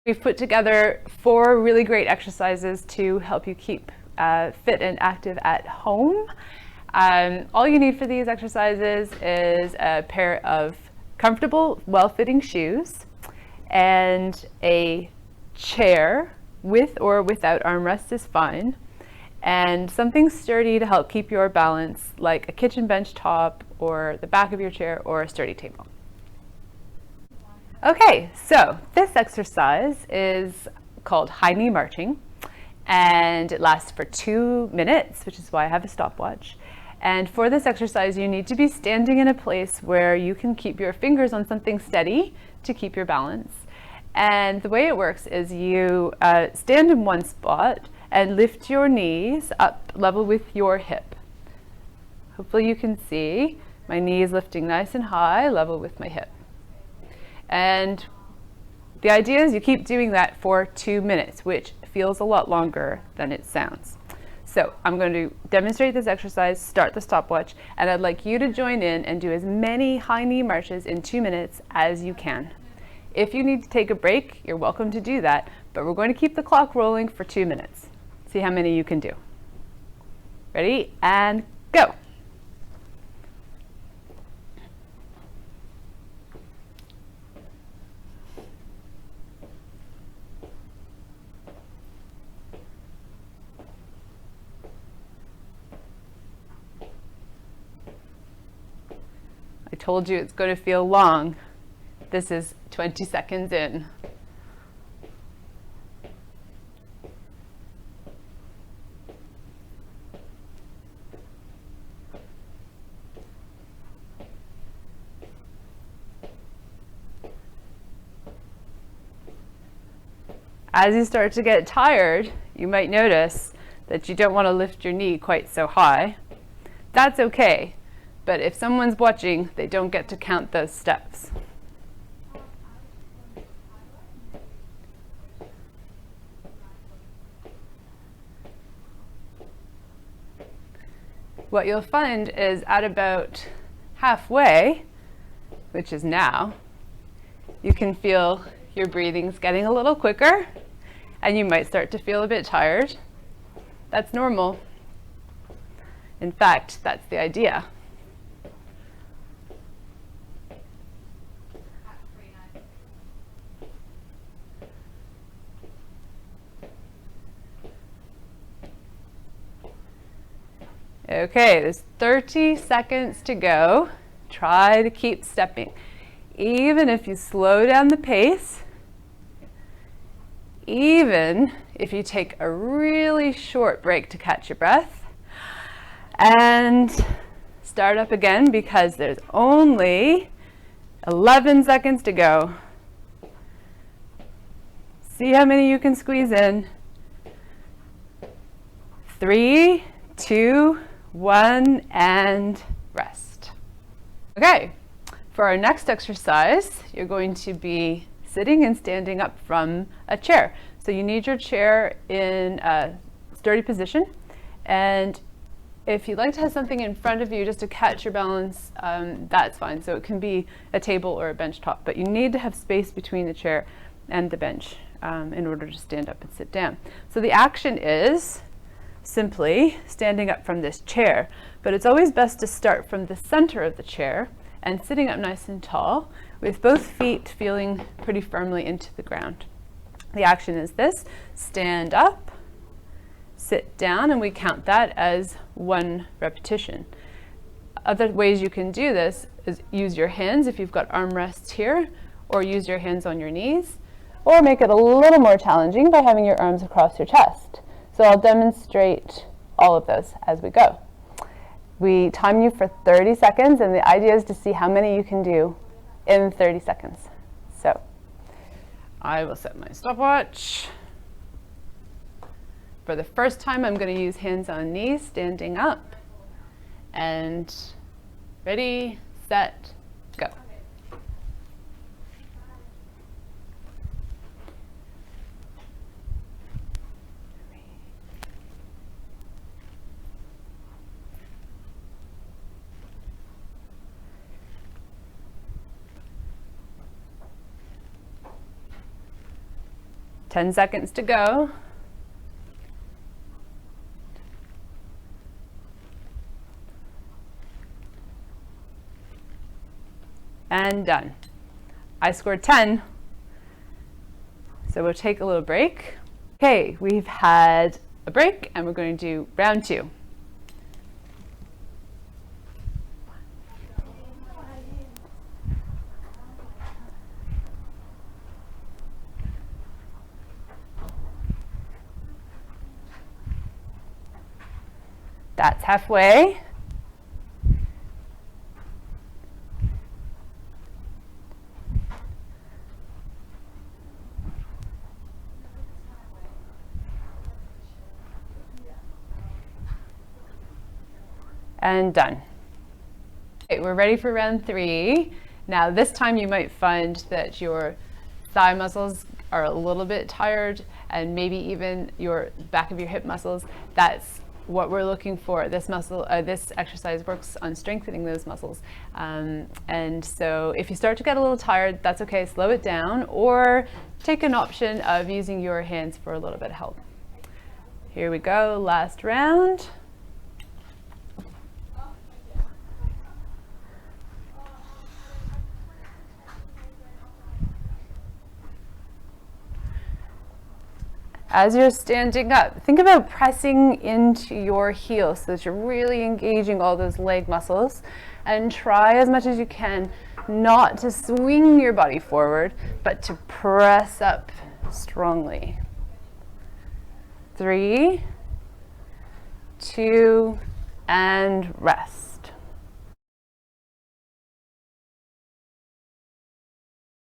We've put together 4 really great exercises to help you keep fit and active at home. All you need for these exercises is a pair of comfortable, well-fitting shoes and a chair with or without armrests is fine, and something sturdy to help keep your balance, like a kitchen bench top or the back of your chair or a sturdy table. Okay, so this exercise is called high knee marching, and it lasts for 2 minutes, which is why I have a stopwatch. And for this exercise, you need to be standing in a place where you can keep your fingers on something steady to keep your balance. And the way it works is you stand in one spot and lift your knees up level with your hip. Hopefully you can see my knees lifting nice and high, level with my hip. And the idea is you keep doing that for 2 minutes, which feels a lot longer than it sounds. So I'm going to demonstrate this exercise, start the stopwatch, and I'd like you to join in and do as many high knee marches in 2 minutes as you can. If you need to take a break, you're welcome to do that, but we're going to keep the clock rolling for 2 minutes. See how many you can do. Ready? And go. I told you it's going to feel long. This is 20 seconds in. As you start to get tired, you might notice that you don't want to lift your knee quite so high. That's okay. But if someone's watching, they don't get to count those steps. What you'll find is at about halfway, which is now, you can feel your breathing's getting a little quicker, and you might start to feel a bit tired. That's normal. In fact, that's the idea. Okay, there's 30 seconds to go. Try to keep stepping. Even if you slow down the pace, even if you take a really short break to catch your breath, and start up again because there's only 11 seconds to go. See how many you can squeeze in. 3, 2, 1, and rest. Okay, for our next exercise, you're going to be sitting and standing up from a chair. So you need your chair in a sturdy position, and if you'd like to have something in front of you just to catch your balance, that's fine. So it can be a table or a bench top, but you need to have space between the chair and the bench in order to stand up and sit down. So the action is simply standing up from this chair, but it's always best to start from the center of the chair and sitting up nice and tall with both feet feeling pretty firmly into the ground. The action is this: stand up, sit down, and we count that as 1 repetition. Other ways you can do this is use your hands if you've got armrests here, or use your hands on your knees, or make it a little more challenging by having your arms across your chest. So I'll demonstrate all of those as we go. We time you for 30 seconds, and the idea is to see how many you can do in 30 seconds. So I will set my stopwatch. For the first time, I'm going to use hands on knees, standing up. And ready, set, go. 10 seconds to go. And done. I scored 10. So we'll take a little break. Okay, we've had a break and we're going to do round 2. That's halfway. And done. Okay, we're ready for round 3. Now this time you might find that your thigh muscles are a little bit tired and maybe even your back of your hip muscles. That's what we're looking for. This exercise works on strengthening those muscles. And so if you start to get a little tired, that's okay, slow it down or take an option of using your hands for a little bit of help. Here we go, last round. As you're standing up, think about pressing into your heels so that you're really engaging all those leg muscles, and try as much as you can not to swing your body forward, but to press up strongly. 3, 2, and rest.